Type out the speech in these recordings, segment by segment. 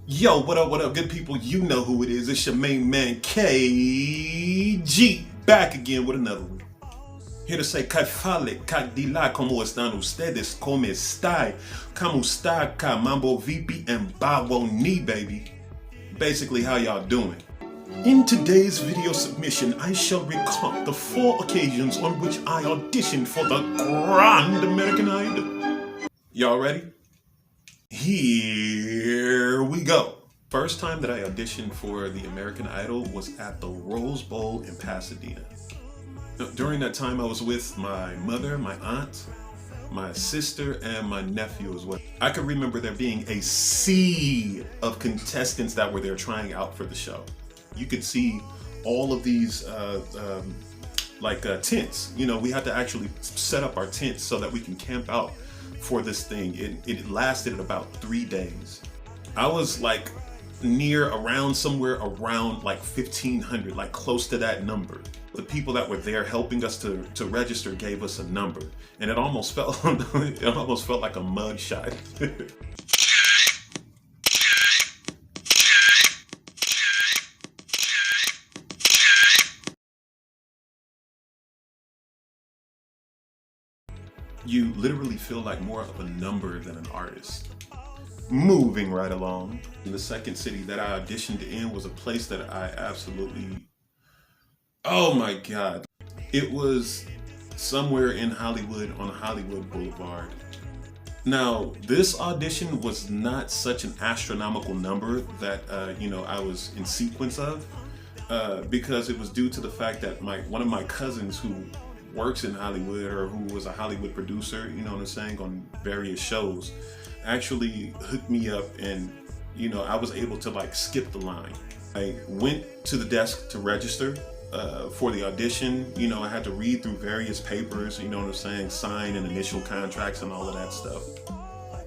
Yo, what up, good people? You know who it is. It's your main man, KG, back again with another one. Here to say, ¿Qué fale, Cadila, cómo están ustedes? ¿Cómo está? ¿Cómo está? Mambo VP and Bawoni, baby. Basically, how y'all doing? In today's video submission, I shall recount the 4 occasions on which I auditioned for the Grand American Idol. Y'all ready? Here we go. First time that I auditioned for the American Idol was at the Rose Bowl in Pasadena. During that time I was with my mother, my aunt, my sister, and my nephew as well. I can remember there being a sea of contestants that were there trying out for the show. You could see all of these tents. You know, we had to actually set up our tents so that we can camp out for this thing. It lasted about 3 days. I was like somewhere around like 1,500, like close to that number. The people that were there helping us to register gave us a number, and it almost felt like a mug shot. You literally feel like more of a number than an artist. Moving right along. The second city that I auditioned in was a place that I absolutely, oh my God. It was somewhere in Hollywood on Hollywood Boulevard. Now, this audition was not such an astronomical number that, I was in sequence of, because it was due to the fact that one of my cousins who works in Hollywood, or who was a Hollywood producer, you know what I'm saying, on various shows, actually hooked me up, and I was able to like skip the line. I went to the desk to register for the audition. I had to read through various papers, you know what I'm saying, sign and initial contracts and all of that stuff.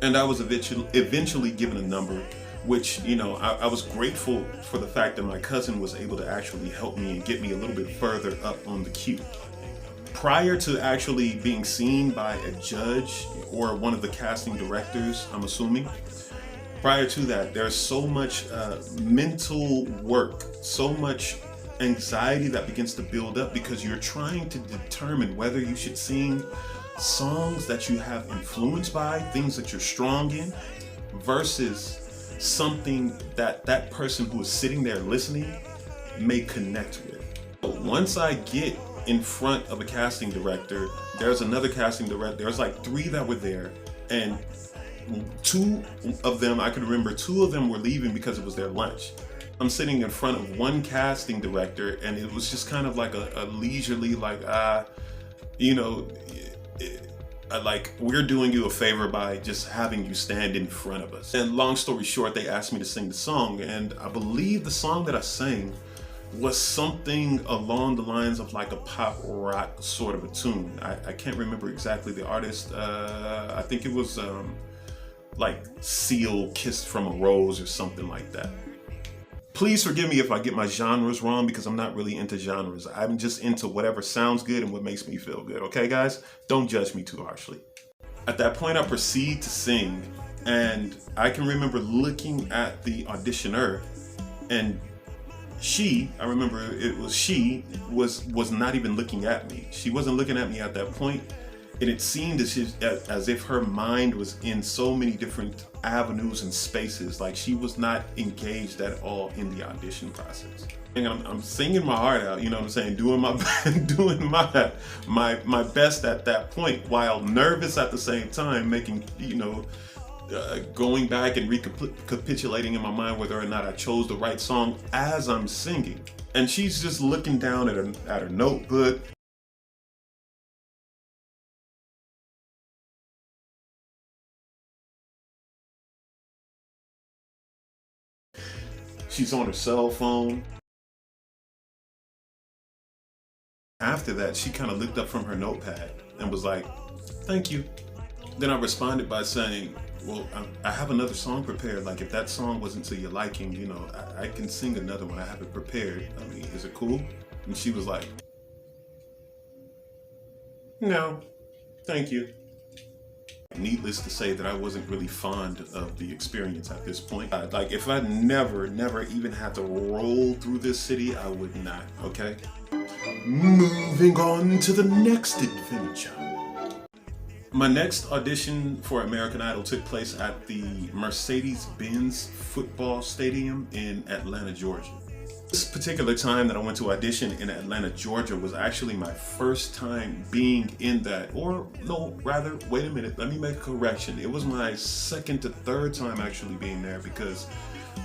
And I was eventually given a number, which, I was grateful for the fact that my cousin was able to actually help me and get me a little bit further up on the queue. Prior to actually being seen by a judge or one of the casting directors, I'm assuming, prior to that, there's so much mental work, so much anxiety that begins to build up, because you're trying to determine whether you should sing songs that you have influenced by, things that you're strong in, versus something that that person who is sitting there listening may connect with. But once I get in front of a casting director, there's another casting director, there's like 3 that were there, and 2 of them, I can remember 2 of them were leaving because it was their lunch. I'm sitting in front of one casting director, and it was just kind of like a leisurely, like, like, we're doing you a favor by just having you stand in front of us. And long story short, they asked me to sing the song, and I believe the song that I sang was something along the lines of like a pop rock sort of a tune. I can't remember exactly the artist. I think it was like Seal, Kissed from a Rose, or something like that. Please forgive me if I get my genres wrong, because I'm not really into genres. I'm just into whatever sounds good and what makes me feel good, okay guys? Don't judge me too harshly. At that point, I proceed to sing, and I can remember looking at the auditioner, and I remember it was she was not even looking at me. She wasn't looking at me at that point, and it seemed as if her mind was in so many different avenues and spaces. Like, she was not engaged at all in the audition process. And I'm singing my heart out, you know what I'm saying, doing my my best at that point, while nervous at the same time, making, going back and recapitulating in my mind whether or not I chose the right song as I'm singing. And she's just looking down at her notebook. She's on her cell phone. After that, she kind of looked up from her notepad and was like, "Thank you." Then I responded by saying, "Well, I have another song prepared. Like, if that song wasn't to your liking, I can sing another one. I have it prepared. I mean, is it cool?" And she was like, "No, thank you." Needless to say that I wasn't really fond of the experience at this point. Like if I never even had to roll through this city, I would not, okay? Moving on to the next adventure. My next audition for American Idol took place at the Mercedes-Benz football stadium in Atlanta, Georgia. This particular time that I went to audition in Atlanta, Georgia was actually my first time being in that, or no, rather, wait a minute, let me make a correction. It was my second to third time actually being there because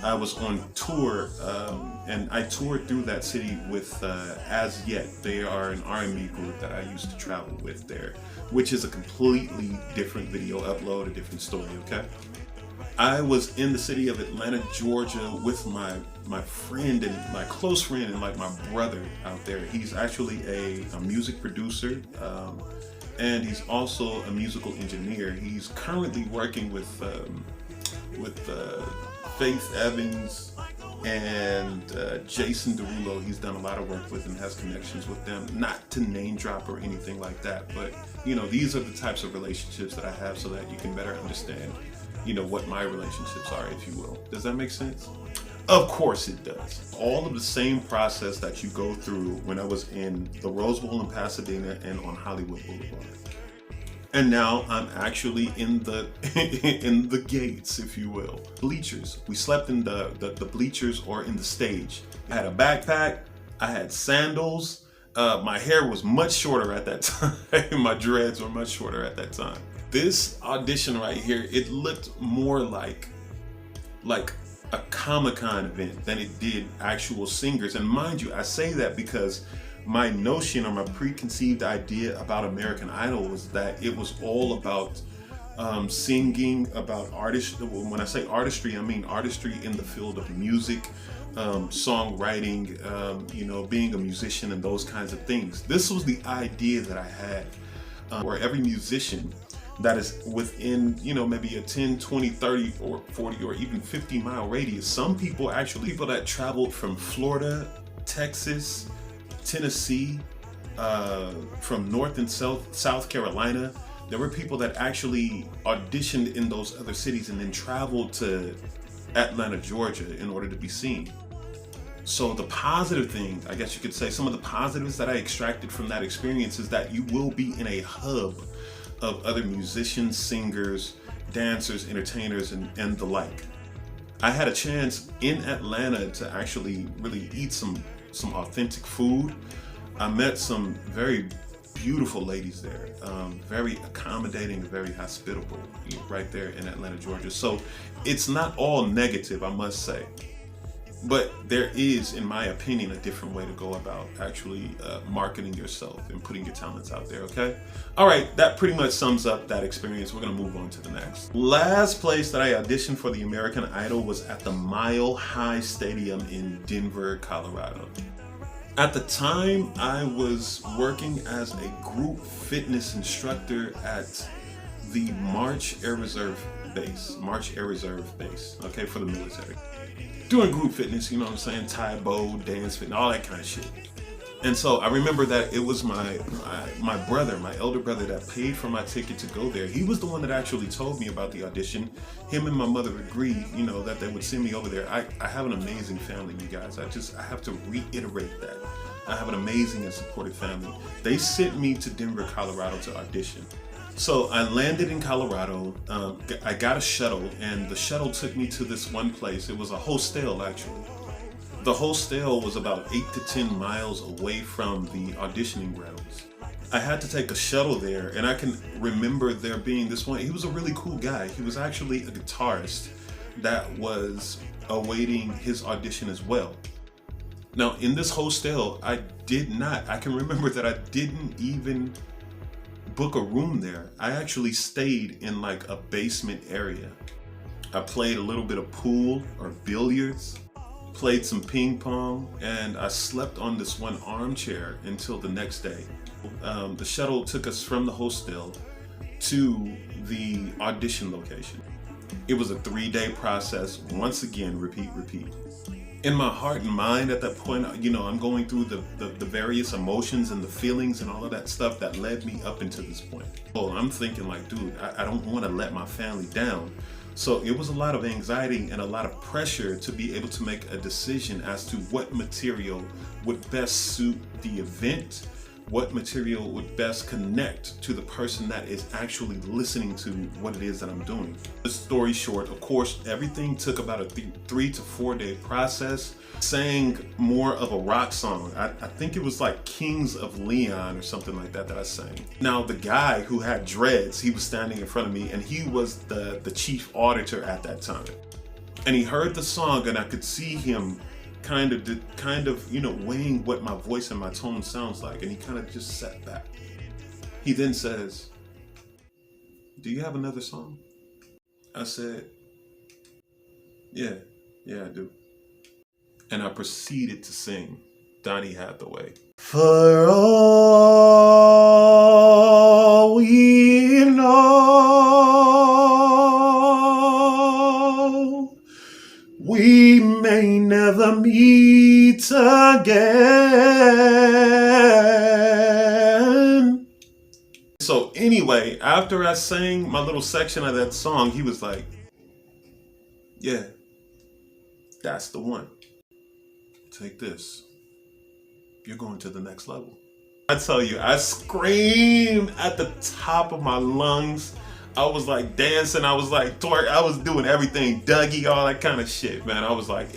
I was on tour and I toured through that city with As Yet. They are an R&B group that I used to travel with there, which is a completely different video upload, a different story, okay? I was in the city of Atlanta, Georgia with my friend and my close friend and like my brother out there. He's actually a music producer and he's also a musical engineer. He's currently working with Faith Evans and Jason Derulo. He's done a lot of work with and has connections with them. Not to name drop or anything like that, but you know, these are the types of relationships that I have so that you can better understand, you know, what my relationships are, if you will. Does that make sense? Of course it does. All of the same process that you go through when I was in the Rose Bowl in Pasadena and on Hollywood Boulevard. And now I'm actually in the in the gates, if you will. Bleachers. We slept in the bleachers or in the stage. I had a backpack, I had sandals, my hair was much shorter at that time. My dreads were much shorter at that time. This audition right here, it looked more like a Comic-Con event than it did actual singers. And mind you, I say that because my notion or my preconceived idea about American Idol was that it was all about singing, about artists. When I say artistry, I mean artistry in the field of music, songwriting, you know, being a musician and those kinds of things. This was the idea that I had, where every musician that is within, you know, maybe a 10, 20, 30 or 40 or even 50-mile radius. Some people actually, people that traveled from Florida, Texas, Tennessee, from North and South Carolina. There were people that actually auditioned in those other cities and then traveled to Atlanta, Georgia in order to be seen. So the positive thing, I guess you could say, some of the positives that I extracted from that experience is that you will be in a hub of other musicians, singers, dancers, entertainers, and the like. I had a chance in Atlanta to actually really eat some authentic food. I met some very beautiful ladies there, very accommodating, very hospitable, right there in Atlanta, Georgia. So it's not all negative, I must say. But there is, in my opinion, a different way to go about actually marketing yourself and putting your talents out there, okay? All right, that pretty much sums up that experience. We're gonna move on to the next. Last place that I auditioned for the American Idol was at the Mile High Stadium in Denver, Colorado. At the time, I was working as a group fitness instructor at the March Air Reserve Base, okay, for the military. Doing group fitness, you know what I'm saying, Thai bow, dance fitness, all that kind of shit. And so I remember that it was my brother, my elder brother, that paid for my ticket to go there. He was the one that actually told me about the audition. Him and my mother agreed, you know, that they would send me over there. I have an amazing family, you guys. I have to reiterate that. I have an amazing and supportive family. They sent me to Denver, Colorado to audition. So I landed in Colorado, I got a shuttle, and the shuttle took me to this one place. It was a hostel, actually. The hostel was about 8 to 10 miles away from the auditioning grounds. I had to take a shuttle there, and I can remember there being this one. He was a really cool guy. He was actually a guitarist that was awaiting his audition as well. Now, in this hostel, I can remember that I didn't even book a room there. I actually stayed in like a basement area. I played a little bit of pool or billiards, played some ping pong, and I slept on this one armchair until the next day. The shuttle took us from the hostel to the audition location. It was a 3-day process. Once again, repeat. in my heart and mind at that point, you know, I'm going through the various emotions and the feelings and all of that stuff that led me up into this point. Well, I'm thinking like, dude, I don't want to let my family down. So it was a lot of anxiety and a lot of pressure to be able to make a decision as to what material would best suit the event, what material would best connect to the person that is actually listening to what it is that I'm doing. The story short, of course, everything took about a 3 to 4 day process. Sang more of a rock song. I think it was like Kings of Leon or something like that I sang. Now the guy who had dreads, he was standing in front of me, and he was the chief auditor at that time. And he heard the song, and I could see him kind of, you know, weighing what my voice and my tone sounds like, and he kind of just sat back. He then says, "Do you have another song?" I said, yeah, I do. And I proceeded to sing Donny Hathaway. For all we know, we may never meet again. So anyway, after I sang my little section of that song, he was like, yeah, that's the one. Take this. You're going to the next level. I tell you, I screamed at the top of my lungs. I was like dancing, I was like twerk, I was doing everything, Dougie, all that kind of shit, man. I was like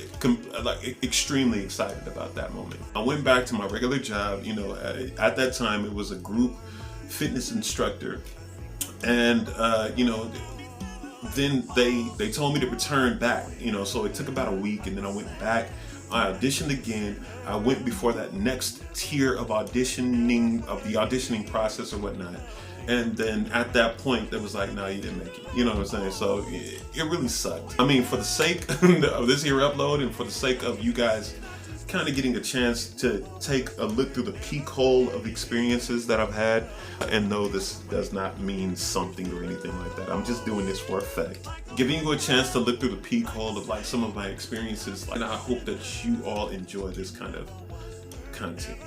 extremely excited about that moment. I went back to my regular job, you know, at that time it was a group fitness instructor. And, you know, then they told me to return back, you know, so it took about a week, and then I went back. I auditioned again. I went before that next tier of auditioning, of the auditioning process or whatnot. And then at that point, it was like, nah, you didn't make it. You know what I'm saying? So it really sucked. I mean, for the sake of this here upload, and for the sake of you guys kind of getting a chance to take a look through the peak hole of experiences that I've had, and no, this does not mean something or anything like that. I'm just doing this for effect. Giving you a chance to look through the peak hole of like some of my experiences, and I hope that you all enjoy this kind of content.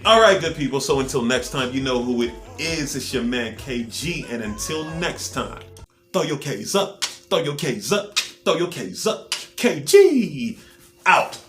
All right, good people. So until next time, you know who it is. It's your man KG, and until next time, throw your K's up, throw your K's up, throw your K's up. KG out.